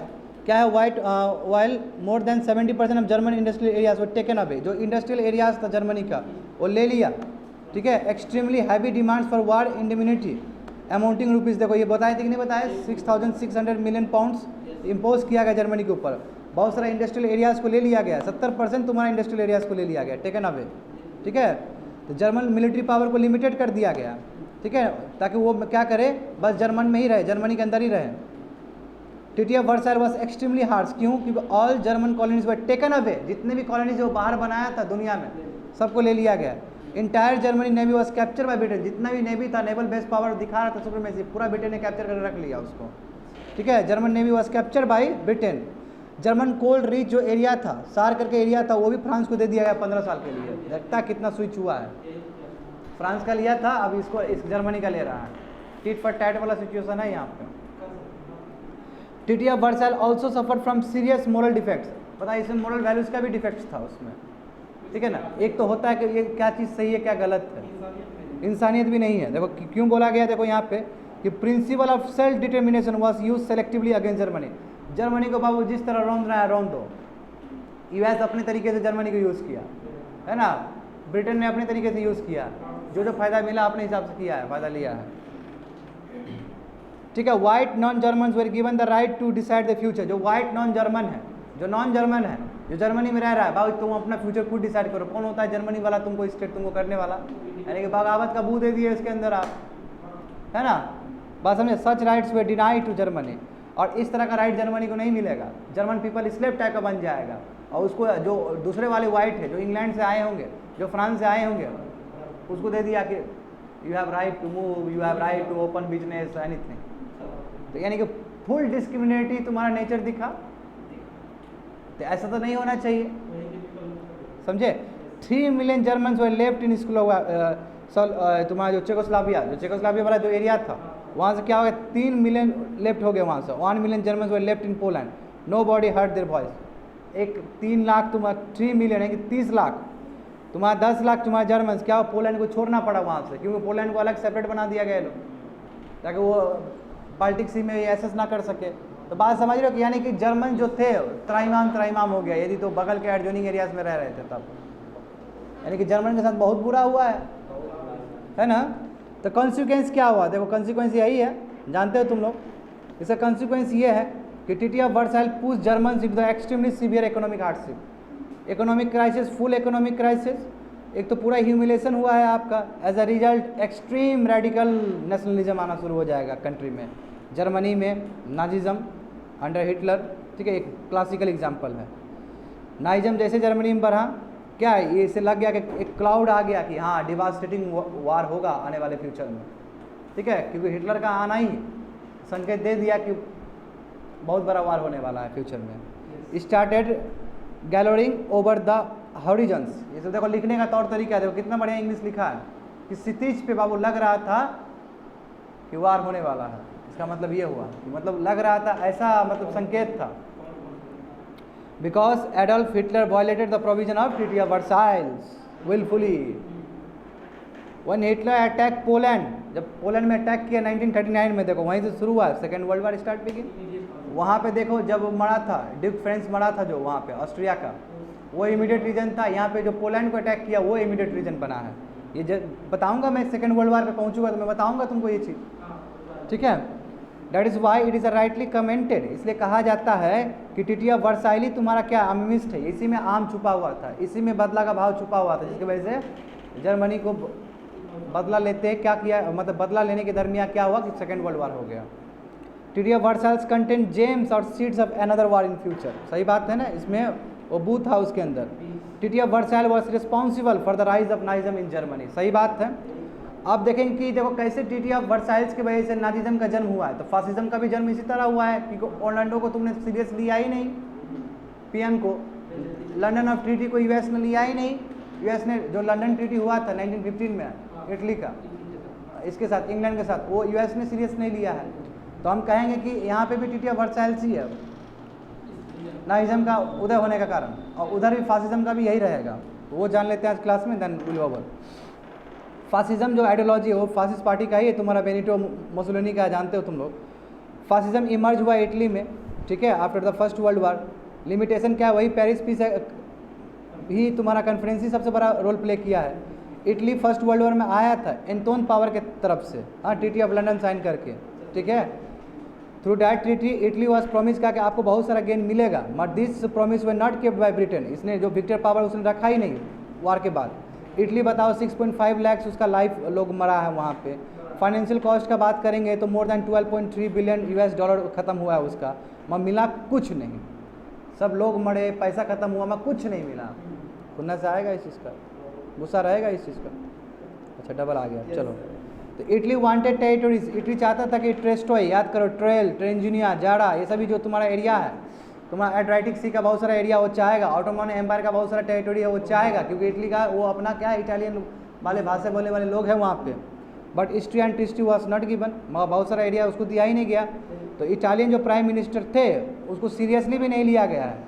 क्या है white, while more than 70% of German industrial areas वो टेकन अवे, जो इंडस्ट्रियल एरियाज था जर्मनी का वो ले लिया, ठीक है। Extremely heavy demands for war indemnity amounting rupees, देखो ये बताए थे कि नहीं बताए, 6,600 मिलियन पाउंड्स इम्पोज किया गया जर्मनी के ऊपर। बहुत सारा इंडस्ट्रियल एरियाज़ को ले लिया गया, 70% तुम्हारा इंडस्ट्रियल एरियाज़ को ले लिया गया, टेकन अवे, ठीक है। तो जर्मन मिलिट्री पावर को लिमिटेड कर दिया गया, ठीक है, ताकि वो क्या करे, बस जर्मन में ही रहे, जर्मनी के अंदर ही रहे। Treaty of Versailles was extremely harsh, क्यों, क्योंकि all German colonies were taken away, जितने भी कॉलोनीज वो बाहर बनाया था दुनिया में सबको ले लिया गया। Entire Germany navy was capture by Britain, जितना भी नेवी था, नेवल बेस पावर दिखा रहा था सुप्रीमेसी, पूरा ब्रिटेन ने कैप्चर कर रख लिया उसको, ठीक है। German navy was capture by Britain. German coal rich जो एरिया था, सार करके एरिया था, वो भी फ्रांस को दे दिया गया 15 साल के लिए। देखता कितना स्विच हुआ है, फ्रांस का लिया था, अब इसको इस जर्मनी का ले रहा है। टिट फॉर टैट वाला सिचुएशन है यहाँ पे। Treaty of Versailles also suffered from serious moral defects, पता है इसमें मोरल वैल्यूज का भी डिफेक्ट्स था उसमें, ठीक है ना। एक तो होता है कि ये क्या चीज़ सही है क्या गलत है, इंसानियत भी नहीं है। देखो क्यों बोला गया, देखो यहाँ पे कि principle of self determination was use selectively against Germany. Germany को बाबू जिस तरह रौंद रहा है रौंद दो, यूएस अपने तरीके से जर्मनी को यूज़ किया है ना, ब्रिटेन ने अपने तरीके से यूज़ किया, जो जो फायदा मिला अपने हिसाब से किया है, फायदा लिया है, ठीक है। White non Germans were given the right to decide the future, जो वाइट नॉन जर्मन है, जो नॉन जर्मन है, जो जर्मनी में रह रहा है, भाई तुम अपना फ्यूचर खुद डिसाइड करो। कौन होता है जर्मनी वाला तुमको स्टेट तुमको करने वाला, यानी कि बगावत का बू दे दिए इसके अंदर आप, है ना, बात समझे। Such rights they deny to Germany, और इस तरह का राइट जर्मनी को नहीं मिलेगा। जर्मन पीपल स्लेव टाइप का बन जाएगा, और उसको जो दूसरे वाले वाइट है, जो इंग्लैंड से आए होंगे, जो फ्रांस से आए होंगे, उसको दे दिया कि you have right to move, you have right to open business anything. तो यानी कि फुल डिस्क्रिमिनेटरी तुम्हारा नेचर दिखा, तो ऐसा तो नहीं होना चाहिए, समझे। 3 मिलियन जर्मन्स वर लेफ्ट इन तुम्हारा जो चेकोस्लोवाकिया वाला जो एरिया था, वहाँ से क्या हो गया, 3 मिलियन लेफ्ट हो गए वहाँ से। 1 million Germans were left in Poland, nobody heard their voice. एक 3 लाख तुम्हारा 3 मिलियन है कि 30 लाख, तुम्हारा 10 लाख तुम्हारा जर्मन्स क्या हो, पोलैंड को छोड़ना पड़ा वहाँ से, क्योंकि पोलैंड को अलग सेपरेट बना दिया गया लोग, ताकि वो बाल्टिक सी में एसेस ना कर सके। तो बात समझ रहे हो कि यानी कि जर्मन जो थे त्राइमाम हो गया, यदि तो बगल के एडजॉइनिंग एरियाज में रह रहे थे तब, यानी कि जर्मन के साथ बहुत बुरा हुआ है ना। तो कॉन्सिक्वेंस क्या हुआ, देखो कॉन्सिक्वेंस यही है, जानते हो तुम लोग, इसका कॉन्सिक्वेंस ये है कि treaty of Versaille push German into the extremely severe economic hardship, economic crisis, full economic crisis. एक तो पूरा ह्यूमिलेशन हुआ है आपका, as a result extreme radical nationalism आना शुरू हो जाएगा कंट्री में। जर्मनी में नाजिज्म अंडर हिटलर, ठीक है, एक क्लासिकल एग्जाम्पल है। नाइज्म जैसे जर्मनी में बढ़ा, क्या है ये, इसे लग गया कि एक क्लाउड आ गया कि हाँ डिवास्टेटिंग वार होगा आने वाले फ्यूचर में, ठीक है, क्योंकि हिटलर का आना ही संकेत दे दिया कि बहुत बड़ा वार होने वाला है फ्यूचर में। स्टार्टेड गैलोरिंग ओवर द हॉरिजन्स, ये सब देखो लिखने का तौर तरीका देखो कितना बढ़िया इंग्लिश लिखा है, कि क्षितिज पे बाबू लग रहा था कि वार होने वाला है। इसका मतलब ये हुआ कि मतलब लग रहा था, ऐसा मतलब संकेत था। Because Adolf Hitler violated the provision of treaty of Versailles wilfully. One Hitler attack Poland, जब पोलैंड में अटैक किया 1939 में, देखो वहीं से शुरू हुआ second world war start begin. वहाँ पे देखो जब मरा था ड्यूक फ्रेंच मरा था जो वहाँ पे ऑस्ट्रिया का, वो इमीडिएट रीजन था। यहाँ पे जो पोलैंड को अटैक किया वो इमीडिएट रीजन बना है। ये बताऊंगा मैं, सेकेंड वर्ल्ड वार पे पहुँचूंगा तो मैं बताऊंगा तुमको ये चीज़, ठीक है। That is why it is rightly commented, इसलिए कहा जाता है कि ट्रीटी ऑफ वर्साइली तुम्हारा क्या अमिस्ट है, इसी में आम छुपा हुआ था, इसी में बदला का भाव छुपा हुआ था, जिसकी वजह से जर्मनी को बदला लेते क्या किया, मतलब बदला लेने के दरमियान क्या हुआ कि सेकेंड वर्ल्ड वार हो गया। Treaty of Versailles contained germs और seeds of another war in future, सही बात है ना, इसमें वो बू था उसके अंदर। Treaty of Versailles was responsible for the rise of Nazism in Germany, सही बात है। अब देखेंगे कि देखो कैसे ट्रीटी ऑफ वर्साइल्स की वजह से नाजिज्म का जन्म हुआ है, तो फासिज्म का भी जन्म इसी तरह हुआ है, क्योंकि ऑर्लैंडो को तुमने सीरियस लिया ही नहीं, पीएम को, लंदन ऑफ ट्रीटी को यूएस ने लिया ही नहीं। यूएस ने जो लंदन ट्रीटी हुआ था 1915 में इटली का, इसके साथ इंग्लैंड के साथ, वो यूएस ने सीरियस नहीं लिया है। तो हम कहेंगे कि यहाँ पे भी ट्रीटी ऑफ वर्साइल्स ही है नाजिज्म का उदय होने का कारण, और उधर भी फासिज्म का भी यही रहेगा। वो जान लेते हैं आज क्लास में, देन विल ओवर। फासिज्म जो आइडियोलॉजी है वो फासिस्ट पार्टी का ही है, तुम्हारा बेनिटो मुसोलिनी का, जानते हो तुम लोग। फासिज्म इमर्ज हुआ इटली में, ठीक है, after the first world war. Limitation क्या है, वही पेरिस पीस ही तुम्हारा कॉन्फ्रेंस ही सबसे बड़ा रोल प्ले किया है। इटली फर्स्ट वर्ल्ड वॉर में आया था एंटोन पावर के तरफ से, हाँ, ट्रीटी ऑफ लंदन साइन करके, ठीक है। Through that treaty Italy was promise का कि आपको बहुत सारा गेन मिलेगा, but this promise way not kept bye Britain. इसने जो विक्टर पावर उसने रखा ही नहीं वार के बाद। इटली बताओ 6.5 लाख उसका लाइफ लोग मरा है वहाँ पे। फाइनेंशियल कॉस्ट का बात करेंगे तो more than 12.3 billion US dollar ख़त्म हुआ है उसका, मगर मिला कुछ नहीं। सब लोग मरे, पैसा ख़त्म हुआ, मगर कुछ नहीं मिला। खुन्ना से आएगा इस चीज़ का, गुस्सा रहेगा इस चीज़ का। अच्छा डबल आ गया, चलो। तो इटली वांटेड टेरिटरीज, इटली चाहता था कि ट्रेस्टोय, याद करो, ट्रेल, ट्रेंजिनिया, जाड़ा, ये सभी जो तुम्हारा एरिया है, तुम्हारा एड्राइटिक सी का बहुत सारा एरिया वो चाहेगा। ऑटोमन एम्पायर का बहुत सारा टेरिटरी है वो चाहेगा, क्योंकि इटली का वो अपना क्या है, इटालियन वाले भाषा बोलने वाले लोग हैं वहाँ पे। But history and treaty was not given, मगर बहुत सारा एरिया उसको दिया ही नहीं गया। तो इटालियन जो प्राइम मिनिस्टर थे उसको सीरियसली भी नहीं लिया गया है,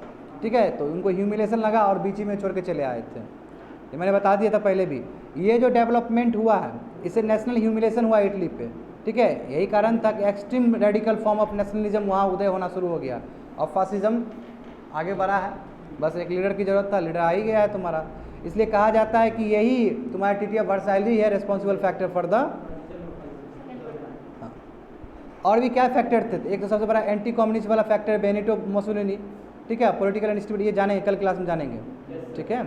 ठीक है। तो उनको ह्यूमिलेशन लगा और बीच में छोड़ के चले आए थे। ये मैंने बता दिया था पहले भी। ये जो डेवलपमेंट हुआ है इससे नेशनल ह्यूमिलेशन हुआ इटली पे, ठीक है। यही कारण था कि extreme radical form of nationalism वहाँ उदय होना शुरू हो गया और फासिज्म आगे बढ़ा है। बस एक लीडर की ज़रूरत था, लीडर आ ही गया है तुम्हारा। इसलिए कहा जाता है कि यही तुम्हारा ट्रीटी ऑफ वर्साइल ही है रिस्पॉन्सिबल फैक्टर फॉर द। और भी क्या फैक्टर थे, एक तो सबसे बड़ा एंटी कम्युनिस्ट वाला फैक्टर बेनिटो मुसोलिनी, ठीक है, पॉलिटिकल इंस्टेबिलिटी, ये जानेंगे कल क्लास में जानेंगे, ठीक है।